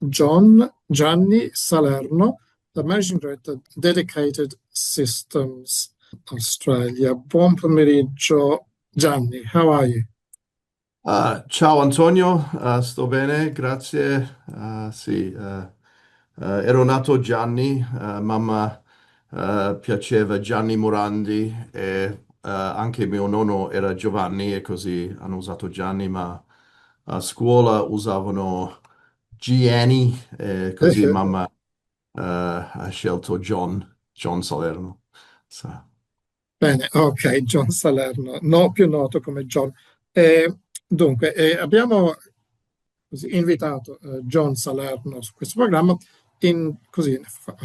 Gianni Salerno, the Managing Director Dedicated Systems Australia. Buon pomeriggio, Gianni. How are you? Ciao Antonio, sto bene, grazie. Sì, ero nato Gianni, mamma piaceva Gianni Morandi e anche mio nonno era Giovanni e così hanno usato Gianni, ma a scuola usavano Gianni e così mamma ha scelto John Salerno. So, Bene, ok, John Salerno, no, più noto come John. Dunque, abbiamo così, invitato John Salerno su questo programma a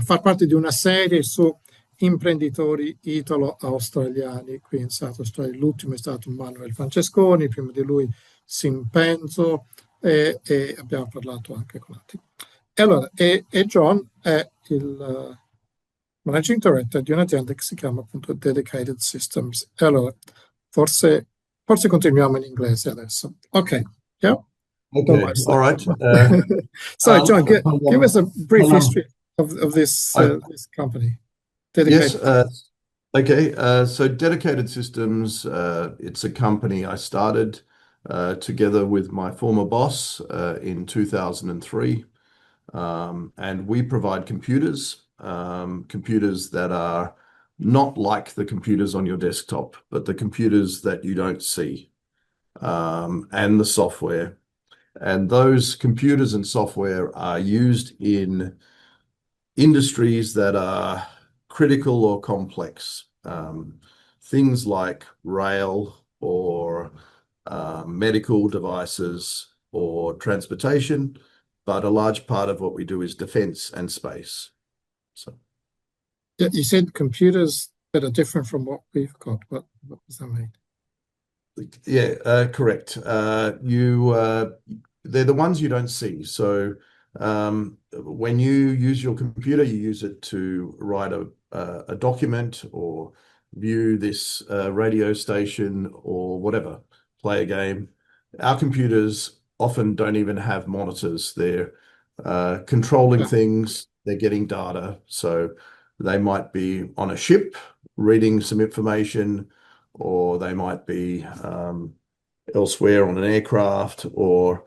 far parte di una serie su imprenditori italo-australiani qui in South Australia. L'ultimo è stato Manuel Francesconi, prima di lui Sim Penzo e abbiamo parlato anche con altri. E John è il Managing Director di un'azienda che si chiama appunto Dedicated Systems. E allora, forse continuiamo in inglese adesso. Ok, yeah? On my okay, all side. right. So, John, give us a brief Hello. history of this I, this company, yes, Dedicated. okay. So Dedicated Systems, it's a company I started together with my former boss in 2003. And we provide computers that are not like the computers on your desktop, but the computers that you don't see, and the software. And those computers and software are used in industries that are critical or complex. Things like rail or medical devices or transportation, but a large part of what we do is defense and space. So, Yeah, you said computers that are different from what we've got. What does that mean? yeah, correct. They're the ones you don't see. So, when you use your computer, you use it to write a document or view this radio station or whatever, play a game. Our computers often don't even have monitors. They're controlling Yeah, things, they're getting data. So they might be on a ship reading some information, or they might be elsewhere on an aircraft or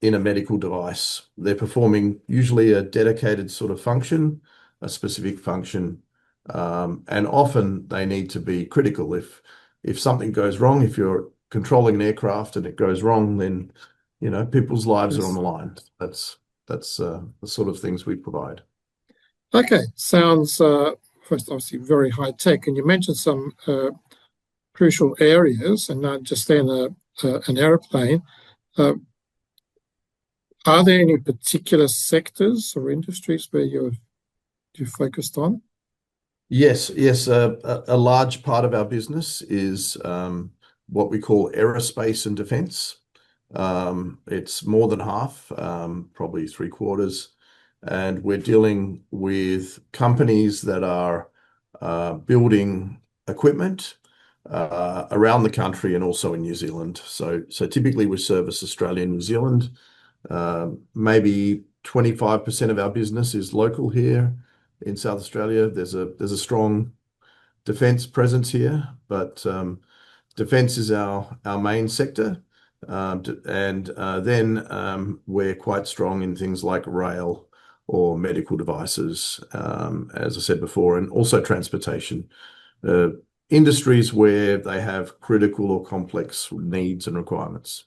in a medical device. They're performing usually a dedicated sort of function, a specific function, and often they need to be critical. If something goes wrong, if you're controlling an aircraft and it goes wrong, then people's lives are on yes. the line. That's the sort of things we provide. Okay, sounds first obviously very high tech, and you mentioned some crucial areas, and not just in an airplane. Uh, are there any particular sectors or industries where you focused on? Yes, yes. A large part of our business is what we call aerospace and defense. It's more than half, probably three quarters, and we're dealing with companies that are building equipment around the country and also in New Zealand. So typically we service Australia and New Zealand. Maybe 25% of our business is local here in South Australia. There's a strong defence presence here, but defence is our main sector. And then we're quite strong in things like rail or medical devices, as I said before, and also transportation. Industries where they have critical or complex needs and requirements.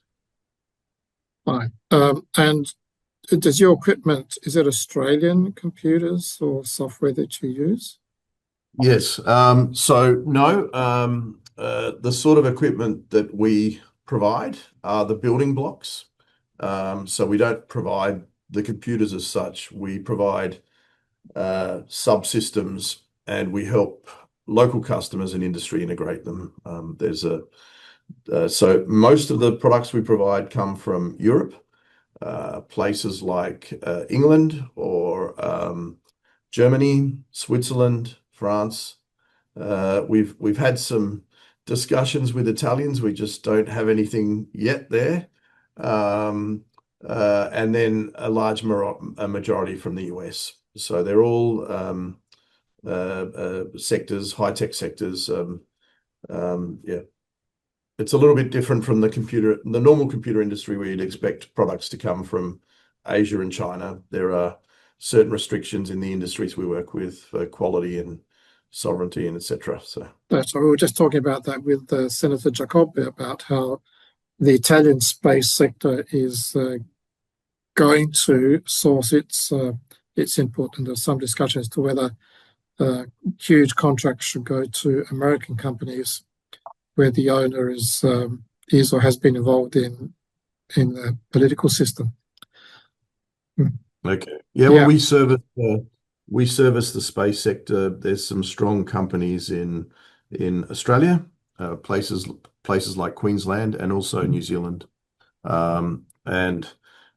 Fine. And does your equipment, is it Australian computers or software that you use? Yes. So no, the sort of equipment that we provide are the building blocks. So we don't provide the computers as such. We provide subsystems, and we help local customers and industry integrate them. So most of the products we provide come from Europe, places like England or Germany, Switzerland, France. We've had some discussions with Italians. We just don't have anything yet there. and then a large a majority from the US. So they're all sectors, high-tech sectors. Yeah, it's a little bit different from the normal computer industry where you'd expect products to come from Asia and China. There are certain restrictions in the industries we work with for quality and sovereignty and etc. So That's we were just talking about that with Senator Jacobi about how the Italian space sector is going to source its input, and there's some discussion as to whether uh, huge contracts should go to American companies where the owner is or has been involved in the political system. okay, yeah. Well, Yeah, we service the space sector. There's some strong companies in Australia, places like Queensland and also New Zealand. And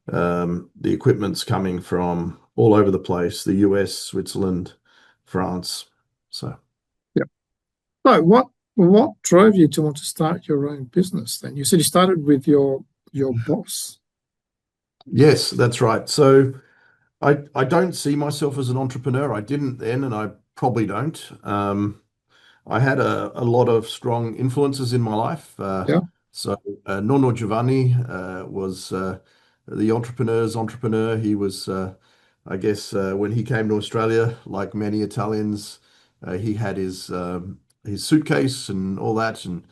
the equipment's coming from all over the place, the US, Switzerland, France. So, yeah. So what drove you to want to start your own business then? You said you started with your boss. yes, that's right. So I don't see myself as an entrepreneur. I didn't then, and I probably don't. I had a lot of strong influences in my life. Yeah, So Nonno Giovanni was the entrepreneur's entrepreneur. He was, I guess, when he came to Australia, like many Italians, he had his suitcase and all that, and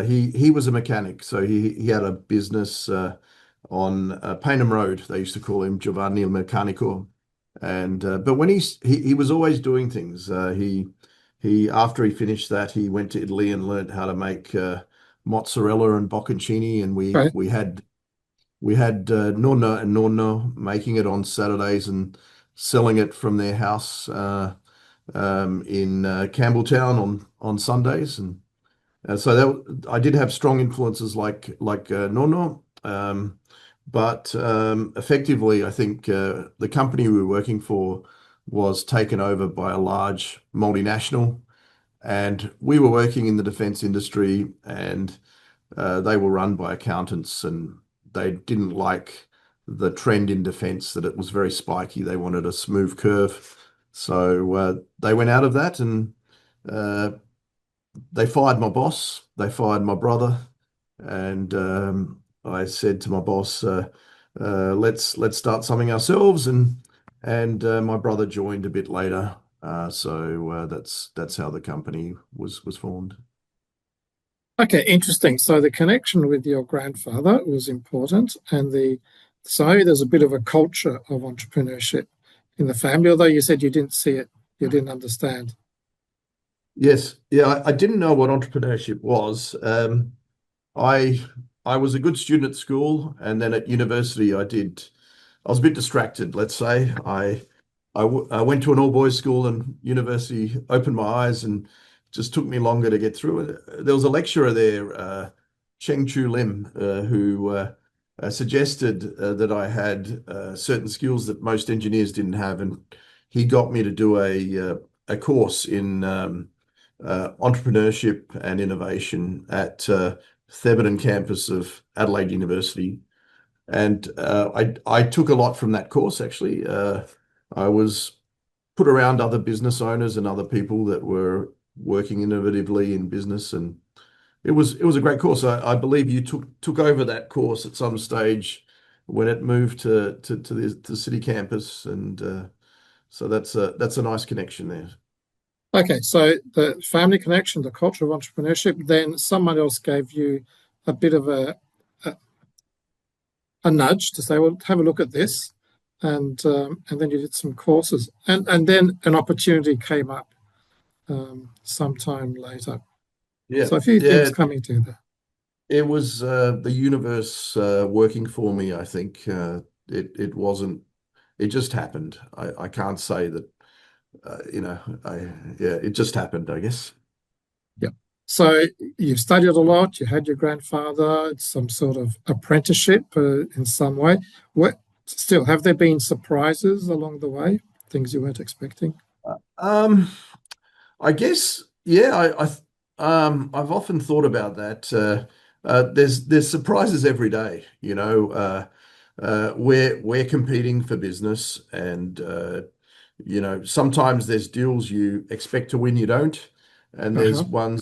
he was a mechanic. So he had a business on Paynham Road. They used to call him Giovanni il Meccanico. And but when he was always doing things. He after he finished that, he went to Italy and learned how to make mozzarella and bocconcini, and right. we had nonna and nonno making it on Saturdays and selling it from their house in Campbelltown on Sundays, and so that I did have strong influences like nonno, but effectively, I think the company we were working for was taken over by a large multinational, and we were working in the defense industry, and they were run by accountants, and they didn't like the trend in defense that it was very spiky. They wanted a smooth curve. So they went out of that, and uh, they fired my boss, they fired my brother, and I said to my boss, let's start something ourselves, and my brother joined a bit later. So that's how the company was formed. Okay, interesting. So the connection with your grandfather was important, and so there's a bit of a culture of entrepreneurship in the family, although you said you didn't see it, you didn't understand. Yes, yeah, I didn't know what entrepreneurship was. I I was a good student at school, and then at university, I was a bit distracted, let's say. I went to an all-boys school, and university opened my eyes and just took me longer to get through it. There was a lecturer there, Cheng Chu Lim, who suggested that I had certain skills that most engineers didn't have, and he got me to do a course in entrepreneurship and innovation at Thebarton campus of Adelaide University. And I took a lot from that course, actually. I was put around other business owners and other people that were working innovatively in business, and it was a great course. I believe you took over that course at some stage when it moved to the city campus, and so that's a nice connection there. Okay, so the family connection, the culture of entrepreneurship, then someone else gave you a bit of a, a nudge to say, well, have a look at this. And then you did some courses. And then an opportunity came up sometime later. Yeah, So a few things yeah. coming together. It was the universe working for me, I think. It wasn't, it just happened. I can't say that, yeah, it just happened, I guess. Yeah. So you've studied a lot, you had your grandfather, some sort of apprenticeship in some way. What still have there been surprises along the way, things you weren't expecting? Um, I guess, yeah, I've often thought about that. There's surprises every day, you know. we're competing for business, and sometimes there's deals you expect to win, you don't, and Uh-huh.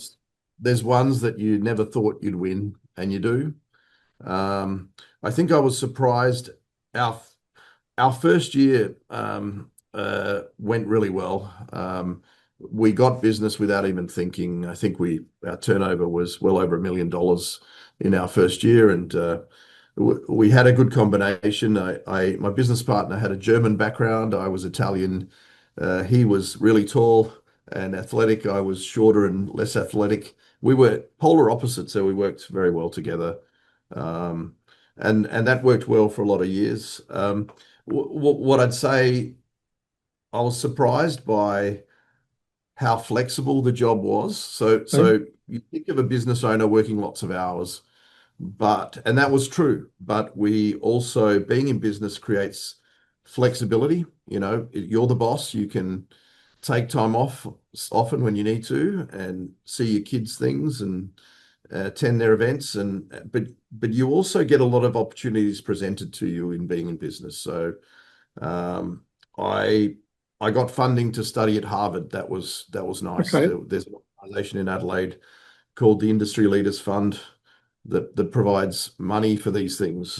there's ones that you never thought you'd win, and you do. Um, I think I was surprised. Our our first year went really well. We got business without even thinking. I think our turnover was well over $1 million in our first year, and we had a good combination. My business partner had a German background. I was Italian. He was really tall and athletic. I was shorter and less athletic. We were polar opposites, so we worked very well together. Um, and that worked well for a lot of years. What I'd say, I was surprised by how flexible the job was. So, Okay. so you think of a business owner working lots of hours, and that was true. But we also, being in business creates flexibility. You're the boss. You can take time off often when you need to and see your kids' things and attend their events. But you also get a lot of opportunities presented to you in being in business. So um, I I got funding to study at Harvard. That was nice. Okay. There's an organization in Adelaide called the Industry Leaders Fund that provides money for these things.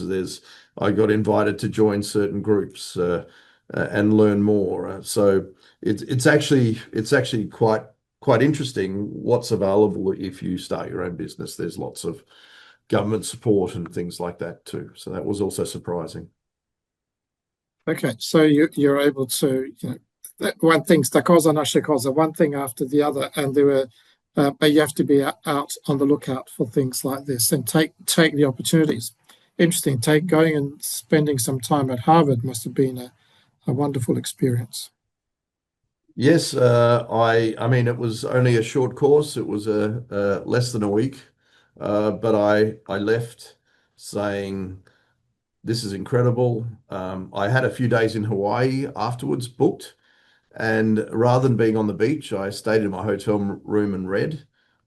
I got invited to join certain groups and learn more. So it's actually quite interesting what's available if you start your own business. There's lots of government support and things like that too. So that was also surprising. Okay. So you're able to, one thing, sta cosa nasce cosa, one thing after the other, and but you have to be out on the lookout for things like this and take the opportunities. Interesting. Going and spending some time at Harvard must have been a wonderful experience. Yes, I mean it was only a short course. It was a less than a week, but I left saying this is incredible. I had a few days in Hawaii afterwards booked, and rather than being on the beach, I stayed in my hotel room and read.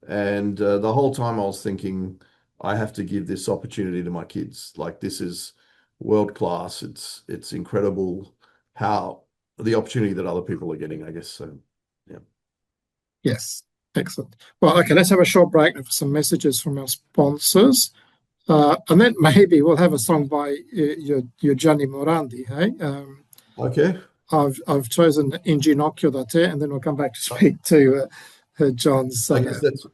And the whole time I was thinking, I have to give this opportunity to my kids. Like this is world class. It's incredible how the opportunity that other people are getting, I guess. So, yeah. Yes. Excellent. Well, okay, let's have a short break for some messages from our sponsors. And then maybe we'll have a song by your Gianni Morandi, hey? Okay. I've chosen In Ginocchio da Te, and then we'll come back to speak to John I guess Salerno. that's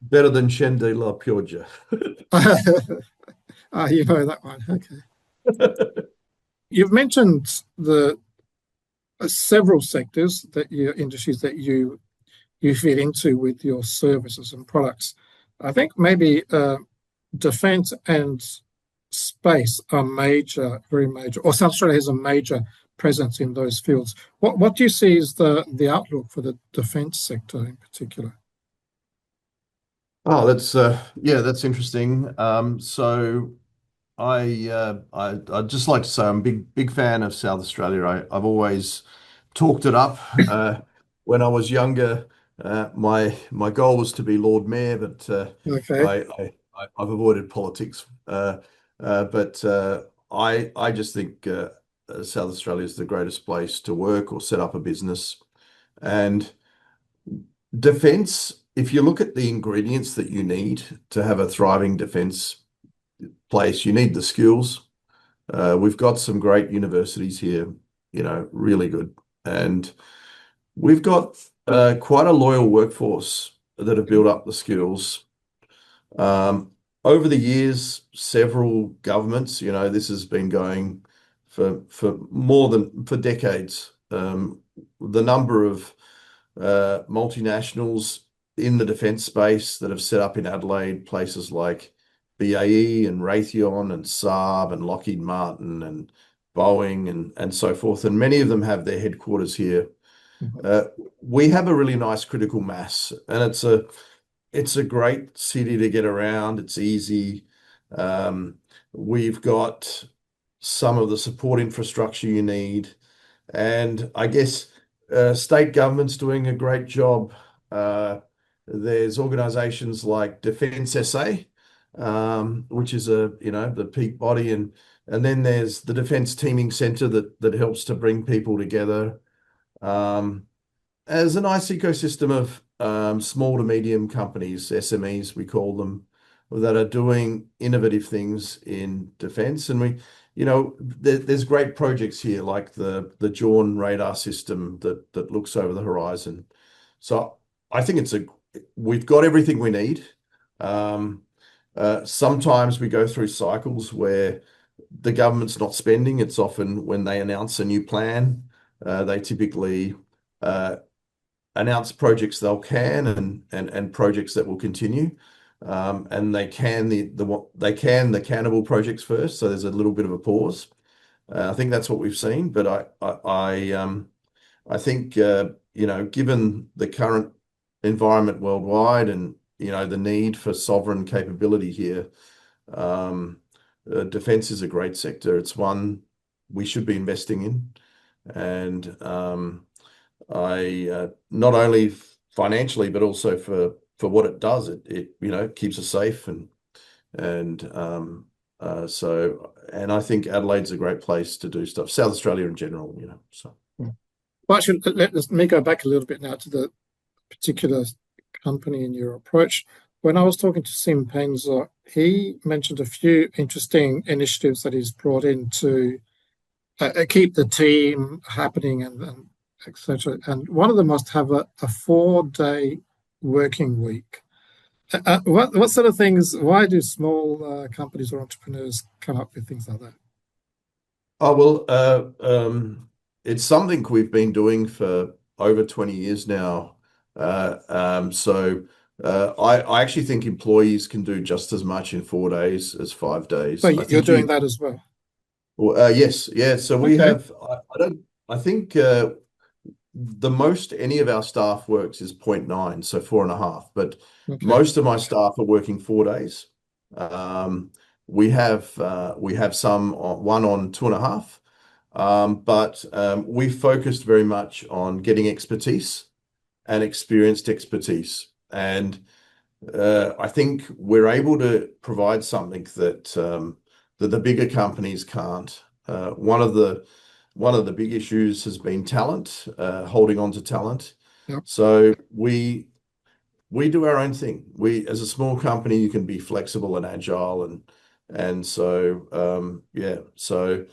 better than Scende la pioggia. You know that one. Okay. You've mentioned the several sectors industries that you fit into with your services and products. I think maybe defense and space are major, very major, or South Australia has a major presence in those fields. What do you see as the outlook for the defense sector in particular? Oh, that's interesting. So I'd just like to say I'm a big fan of South Australia. I've always talked it up. When I was younger, my goal was to be Lord Mayor, but Okay. I've avoided politics. But I just think South Australia is the greatest place to work or set up a business. And defence, if you look at the ingredients that you need to have a thriving defence place, you need the skills. We've got some great universities here, really good. And we've got quite a loyal workforce that have built up the skills. Um, Over the years, several governments, this has been going for decades. The number of multinationals in the defence space that have set up in Adelaide, places like BAE and Raytheon and Saab and Lockheed Martin and Boeing and so forth, and many of them have their headquarters here. Mhm. Uh, we have a really nice critical mass, and it's a great city to get around. It's easy. Um, we've got some of the support infrastructure you need. And I guess state government's doing a great job. Uh, there's organisations like Defence SA, which is the peak body, And then there's the Defence Teaming Centre that helps to bring people together. As a nice ecosystem of small to medium companies, SMEs, we call them, that are doing innovative things in defence. And there's great projects here, like the Jawn radar system that looks over the horizon. So I think we've got everything we need. Sometimes we go through cycles where the government's not spending. It's often when they announce a new plan, they typically announce projects they'll can and projects that will continue. And they can the cannibal projects first, so there's a little bit of a pause. I think that's what we've seen, but I think given the current environment worldwide and the need for sovereign capability here, defense is a great sector. It's one we should be investing in, and I not only financially but also for what it does. It keeps us safe and I think Adelaide's a great place to do stuff. South Australia in general, so. Well, actually, let me go back a little bit now to the particular company in your approach. When I was talking to Sim Penzer, he mentioned a few interesting initiatives that he's brought in to keep the team happening and etc. And one of them must have a 4-day working week. What sort of things? Why do small companies or entrepreneurs come up with things like that? Oh, well, it's something we've been doing for over 20 years now. I actually think employees can do just as much in 4 days as 5 days. So I you're think doing that as well. yes, yeah. So we Okay. have. I think the most any of our staff works is 0.9, so 4.5. But Okay. most of my staff are working 4 days. We have some one on 2.5. But we focused very much on getting expertise and experienced expertise. And I think we're able to provide something that the bigger companies can't. One of the big issues has been talent, holding on to talent. Yep. So we do our own thing. As a small company, you can be flexible and agile, and so yeah. So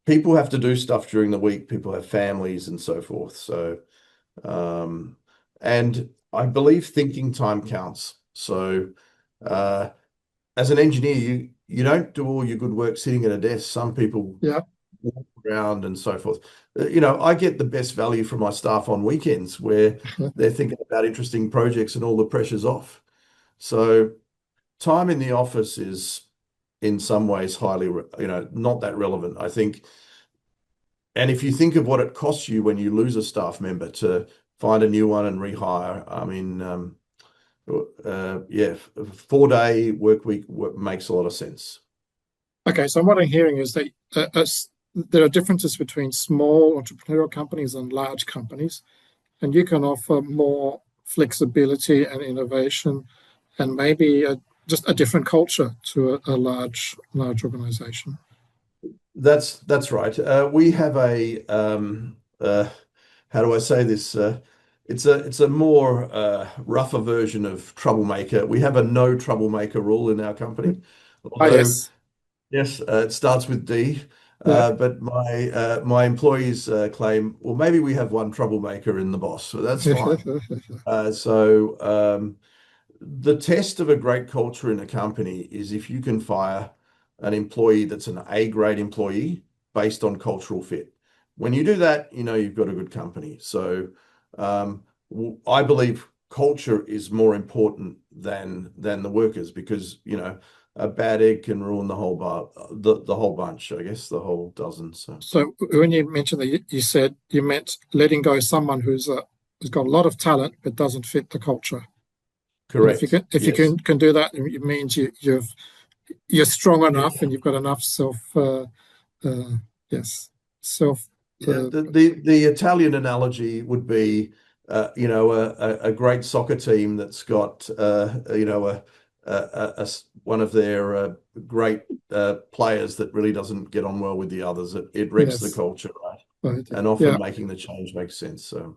people have to do stuff during the week. People have families and so forth. So and I believe thinking time counts. So as an engineer, you don't do all your good work sitting at a desk. Some people Yeah. walk around and so forth. I get the best value from my staff on weekends where they're thinking about interesting projects and all the pressure's off. So time in the office is in some ways highly, not that relevant, I think. And if you think of what it costs you when you lose a staff member to find a new one and rehire, I mean, yeah, 4-day work week makes a lot of sense. Okay. So what I'm hearing is that there are differences between small entrepreneurial companies and large companies, and you can offer more flexibility and innovation, and maybe just a different culture to a large organization. That's right. We have how do I say this? It's a more rougher version of troublemaker. We have a no troublemaker rule in our company, Ah, although yes. yes, it starts with D. Yeah. But my employees claim, well, maybe we have one troublemaker in the boss, so that's fine. The test of a great culture in a company is if you can fire an employee that's an A-grade employee based on cultural fit. When you do that, you've got a good company. So I believe culture is more important than the workers because, a bad egg can ruin the whole the whole bunch, I guess, the whole dozen. So So when you mentioned that, you said you meant letting go someone who's got a lot of talent but doesn't fit the culture. And correct. if you Yes. can do that, it means you're strong enough and you've got enough uh, yes self Yeah, uh, the Italian analogy would be, a great soccer team that's got, one of their great players that really doesn't get on well with the others. It wrecks the Yes. culture, right? Right. And often Yeah. making the change makes sense. So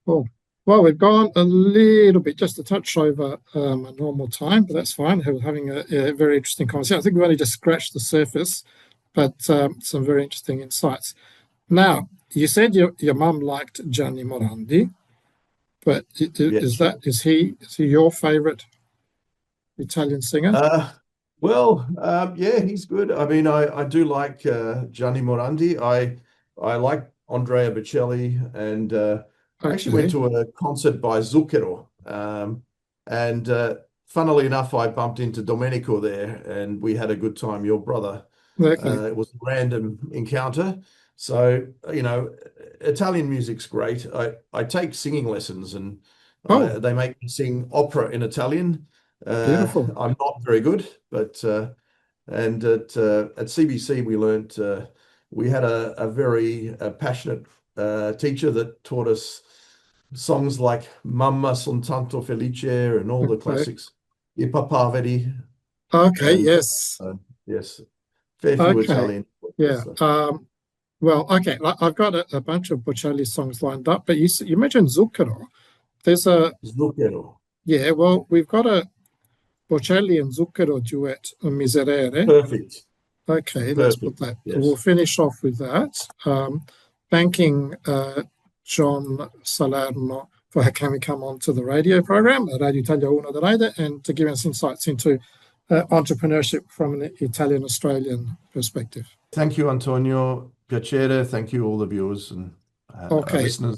Cool. Well, we've gone a little bit, just a touch over a normal time, but that's fine. We're having a very interesting conversation. I think we've only just scratched the surface, but some very interesting insights. Now, you said your mum liked Gianni Morandi, but yes. is he your favorite Italian singer? Uh, yeah, he's good. I mean, I do like Gianni Morandi. I like Andrea Bocelli, and I actually went Okay, to a concert by Zucchero. And funnily enough, I bumped into Domenico there, and we had a good time. Your brother. exactly. It was a random encounter. So, Italian music's great. I take singing lessons, and Oh, they make me sing opera in Italian. beautiful. I'm not very good, but and at CBC we learned we had a very passionate teacher that taught us songs like Mamma son tanto felice and all the Okay, classics, I Papaveri, okay, and yes, yes, fair few okay, Italian. yeah. So, Well, okay, I've got a bunch of Bocelli songs lined up, but you mentioned Zucchero. There's a Zucchero, Yeah, well, we've got a Bocelli and Zucchero duet, Miserere. perfect, Okay, let's put perfect. that. We'll Yes, finish off with that. Thanking John Salerno for having me come on to the radio program, Radio Italia Uno da Rete, and to give us insights into entrepreneurship from an Italian-Australian perspective. thank you, Antonio. Piacere. Thank you, all the viewers and our Okay, listeners.